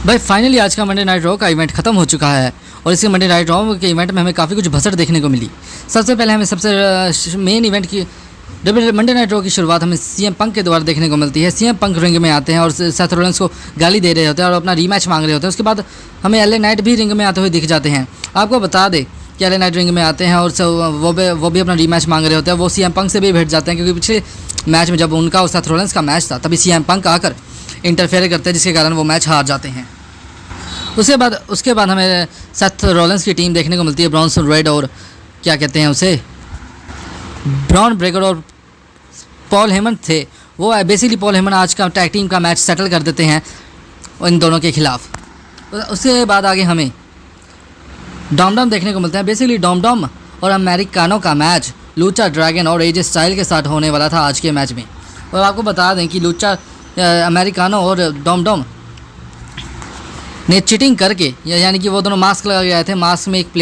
भाई फाइनली आज का मंडे नाइट रॉ का इवेंट खत्म हो चुका है और इसी मंडे नाइट रॉ के इवेंट में हमें काफ़ी कुछ भसड़ देखने को मिली। सबसे पहले हमें सबसे मेन इवेंट की मंडे नाइट रॉ की शुरुआत हमें सीएम पंक के द्वारा देखने को मिलती है। सीएम पंक रिंग में आते हैं और सेथ रॉलिंस को गाली दे रहे होते हैं और अपना रीमैच मांग रहे होते हैं। उसके बाद हमें एलए नाइट भी रिंग में आते हुए दिख जाते हैं। आपको बता दें कि एलए नाइट रिंग में आते हैं और वो भी अपना रीमैच मांग रहे होते हैं। वो सीएम पंक से भी भेट जाते हैं क्योंकि पिछले मैच में जब उनका और सेथ रॉलिंस का मैच था तभी सीएम पंक आकर इंटरफेयर करते हैं जिसके कारण वो मैच हार जाते हैं। उसके बाद हमें सेथ रॉलिंस की टीम देखने को मिलती है। ब्रॉन्सन रेड और क्या कहते हैं उसे ब्रॉन ब्रेकर और पॉल हेमन थे। वो बेसिकली पॉल हेमन आज का टैग टीम का मैच सेटल कर देते हैं इन दोनों के खिलाफ। उसके बाद आगे हमें डॉम देखने को मिलते हैं। बेसिकली डॉम और अमेरिकानो का मैच लूचा ड्रैगन और एजे स्टाइल के साथ होने वाला था आज के मैच में। और आपको बता दें कि लूचा अमेरिकानो और डॉम ने चीटिंग करके यानी कि वो दोनों मास्क लगा गए थे। मास्क में एक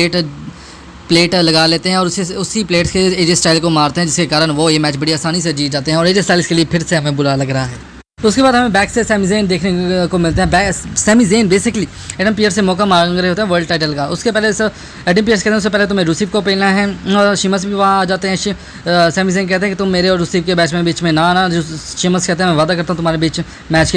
प्लेट लगा लेते हैं और उसी प्लेट से एजे स्टाइल को मारते हैं जिसके कारण वो ये मैच बड़ी आसानी से जीत जाते हैं और एजे स्टाइल्स के लिए फिर से हमें बुरा लग रहा है। तो उसके बाद हमें बैक से सैमी ज़ेन देखने को मिलते हैं। Sami Zayn basically Adam Pearce से मौका मांग रहे होते हैं वर्ल्ड टाइटल का। उसके पहले एडम पियर्स कहते हैं उससे पहले तुम्हें रूसीफ को पहनना है और शिमस भी वहाँ आ जाते हैं। सैमी ज़ेन कहते हैं कि तुम मेरे और रूसीफ के बीच में ना आना। शिमस कहते हैं मैं वादा करता हूँ तुम्हारे मैच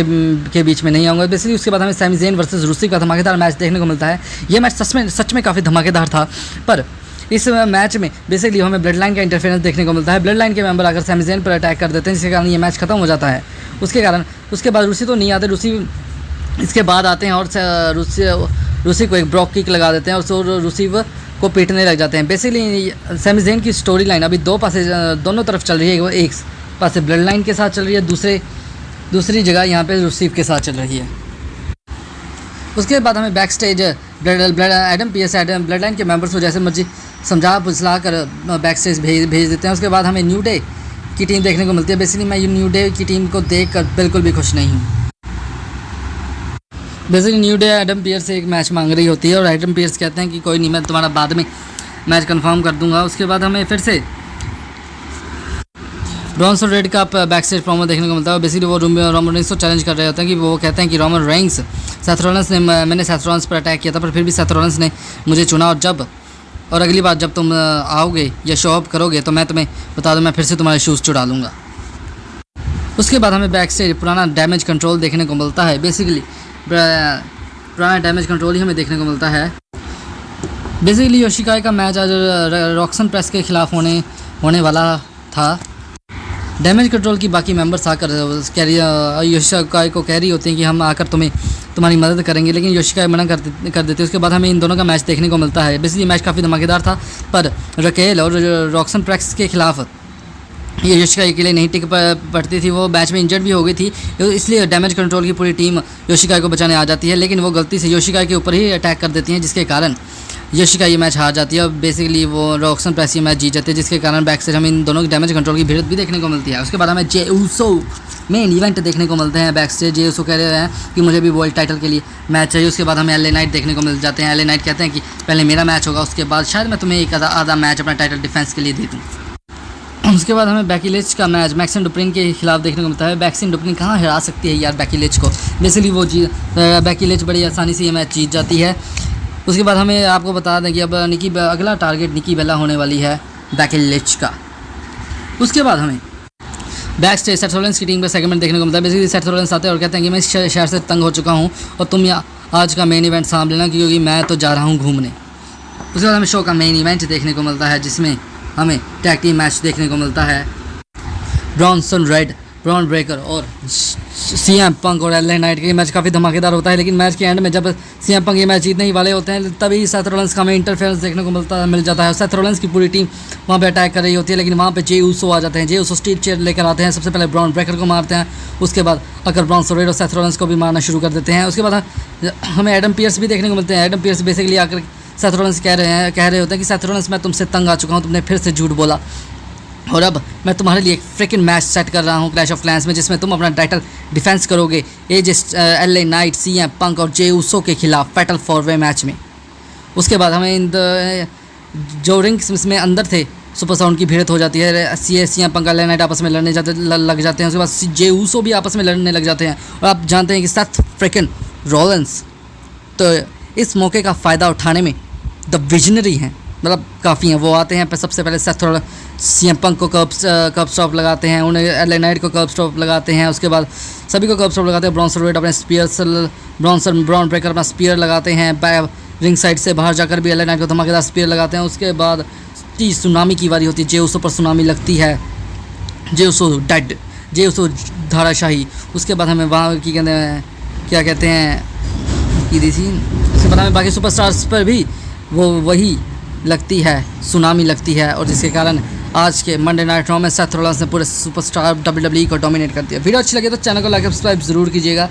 के बीच में नहीं आऊँगा। बेसिकली उसके बाद हमें सैमी ज़ेन वर्सेस रूसीफ का धमाकेदार मैच देखने को मिलता है। ये मैच सच में काफ़ी धमाकेदार था। पर इस मैच में बेसिकली हमें ब्लड लाइन का इंटरफेरेंस देखने को मिलता है। ब्लड लाइन के मेंबर आकर सैमी ज़ेन पर अटैक कर देते हैं जिसके कारण ये मैच खत्म हो जाता है। उसके बाद रूसी तो नहीं आते। रूसी इसके बाद आते हैं और रूसी को एक ब्रॉक किक लगा देते हैं और रूसी को पीटने लग जाते हैं। बेसिकली सैमी ज़ेन की स्टोरी लाइन अभी दोनों तरफ चल रही है। वो एक पास ब्लड लाइन के साथ चल रही है, दूसरी जगह यहाँ पे रूसीफ के साथ चल रही है। उसके बाद हमें back stage Adam PS blood line के मेंबर्स को जैसे मर्जी समझा बुझला कर बैक स्टेज भेज देते हैं। उसके बाद हमें न्यू डे की टीम देखने को मिलती है। बेसिकली मैं न्यू डे की टीम को देखकर बिल्कुल भी खुश नहीं हूँ। Basically New Day Adam Pearce से एक मैच मांग रही होती है और एडम पीयर्स कहते हैं कि कोई नहीं, मैं तुम्हारा बाद में मैच कंफर्म कर दूंगा। उसके बाद हमें फिर से ब्रॉन्सन रेड का बैक स्टेज प्रोमो देखने को मिलता है। बेसिकली वो रोमन रेंस को चैलेंज कर रहे होते हैं कि वो कहते हैं कि रोमन रेंस मैंने सेथ रॉलिंस पर अटैक किया था पर फिर भी सेथ रॉलिंस ने मुझे चुना और अगली बार जब तुम आओगे या शो अप करोगे तो मैं तुम्हें बता दूँ मैं फिर से तुम्हारे शूज़ चुरा लूँगा। उसके बाद हमें बैक स्टेज पुराना डैमेज कंट्रोल देखने को मिलता है। बेसिकली पुराना डैमेज कंट्रोल ही हमें देखने को मिलता है। बेसिकली योशिकाई का मैच आज रॉक्सन प्रेस के खिलाफ होने वाला था। डैमेज कंट्रोल की बाकी मेंबर्स आकर योशिकाई को कह रही होती हैं कि हम आकर तुम्हारी मदद करेंगे, लेकिन योशिकाई मना कर देते हैं। उसके बाद हमें इन दोनों का मैच देखने को मिलता है। बेसिकली मैच काफ़ी धमाकेदार था पर रकेल और रॉक्सन प्रेस के खिलाफ ये योशिकाई के लिए नहीं टिक पड़ती थी। वो मैच में इंजर्ड भी हो गई थी, इसलिए डैमेज कंट्रोल की पूरी टीम योशिकाई को बचाने आ जाती है, लेकिन वो गलती से योशिकाई के ऊपर ही अटैक कर देती हैं जिसके कारण योशिकाई ये मैच हार जाती है और बेसिकली वो रॉक्सन प्रेस ये मैच जीत जाती है जिसके कारण बैक से हमें इन दोनों की डैमेज कंट्रोल की भिड़ंत भी देखने को मिलती है। उसके बाद हमें जे ऊसो मेन इवेंट देखने को मिलते हैं। बैक स्टेज जे ऊसो कह रहे हैं कि मुझे भी वर्ल्ड टाइटल के लिए मैच चाहिए। उसके बाद हमें एलए नाइट देखने को मिल जाते हैं। एलए नाइट कहते हैं कि पहले मेरा मैच होगा, उसके बाद शायद मैं तुम्हें एक आधा मैच अपना टाइटल डिफेंस के लिए दे दूँ। उसके बाद हमें बेकी लिंच का मैच मैक्सिम डुप्रिन के खिलाफ देखने को मिलता है। मैक्सिम डुप्रिन कहाँ हरा सकती है यार बेकी लिंच को। बेसिकली वो बेकी लिंच बड़ी आसानी से ये मैच जीत जाती है। उसके बाद हमें आपको बता दें कि अब अगला टारगेट निकी बेला होने वाली है बेकी लिंच का। उसके बाद हमें बैक स्टेज सेथ रॉलिंस की टीम का सेगमेंट देखने को मिलता है। बेसिकली सेथ रॉलिंस आते हैं और कहते हैं कि मैं इस शहर से तंग हो चुका हूँ और तुम आज का मेन इवेंट सामने लेना क्योंकि मैं तो जा रहा हूँ घूमने। उसके बाद हमें शो का मेन इवेंट देखने को मिलता है जिसमें हमें टैग टीम मैच देखने को मिलता है। ब्रॉन्सन रेड, ब्रॉन ब्रेकर और सीएम पंक और एलए नाइट का मैच काफ़ी धमाकेदार होता है, लेकिन मैच के एंड में जब सीएम पंक ये मैच जीतने ही वाले होते हैं तभी सेथ रॉलिंस का हमें इंटरफेरेंस देखने को मिल जाता है। सेथ रॉलिंस की पूरी टीम वहाँ पे अटैक कर रही होती है, लेकिन वहाँ पे जे ऊसो आ जाते हैं। जे ऊसो स्टील चेयर लेकर आते हैं। सबसे पहले ब्रॉन ब्रेकर को मारते हैं, उसके बाद अगर ब्रॉन्सन रेड और सेथ रॉलिंस को भी मारना शुरू कर देते हैं। उसके बाद हमें एडम पीयर्स भी देखने को मिलते हैं। एडम पीयर्स बेसिकली आकर सेथ रॉलिंस कह रहे होते हैं कि सेथ रॉलिंस मैं तुमसे तंग आ चुका हूँ, तुमने फिर से झूठ बोला और अब मैं तुम्हारे लिए एक फ्रिकिन मैच सेट कर रहा हूँ क्लैश ऑफ क्लैंस में जिसमें तुम अपना टाइटल डिफेंस करोगे एजे एलए नाइट, सीएम पंक और जे ऊसो के खिलाफ फैटल 4-वे मैच में। उसके बाद हमें जो रिंग्स में अंदर थे सुपर साउंड की भिड़ंत हो जाती है। सीएम पंक एलए नाइट आपस में लड़ने लग जाते हैं। उसके बाद जे ऊसो भी आपस में लड़ने लग जाते हैं और आप जानते हैं कि सेथ फ्रिकिन रॉलिंस तो इस मौके का फ़ायदा उठाने में द विजनरी हैं, मतलब काफ़ी हैं। वो आते हैं सबसे पहले सेथ रॉलिंस सीएम पंक को कर्ब स्टॉप लगाते हैं, उन्हें एलए नाइट को कर्ब स्टॉप लगाते हैं, उसके बाद सभी को कर्ब स्टॉप लगाते हैं। ब्रॉन रेड अपने ब्रॉन ब्रेकर अपना स्पीयर लगाते हैं, रिंग साइड से बाहर जाकर भी एलए नाइट को धमाकेदार स्पीयर लगाते हैं। उसके बाद सुनामी की बारी होती है, जे उसो पर सुनामी लगती है, जे उसो डेड, जे उसो धाराशाही। उसके बाद हमें वहाँ की क्या कहते हैं की दी थी, उसके बाद हमें बाकी सुपरस्टार्स पर भी वो वही लगती है, सुनामी लगती है, और जिसके कारण आज के मंडे नाइट रॉ में सेथ रॉलिंस ने पूरे सुपरस्टार WWE को डोमिनेट कर दिया। वीडियो अच्छी लगे तो चैनल को लाइक सब्सक्राइब ज़रूर कीजिएगा।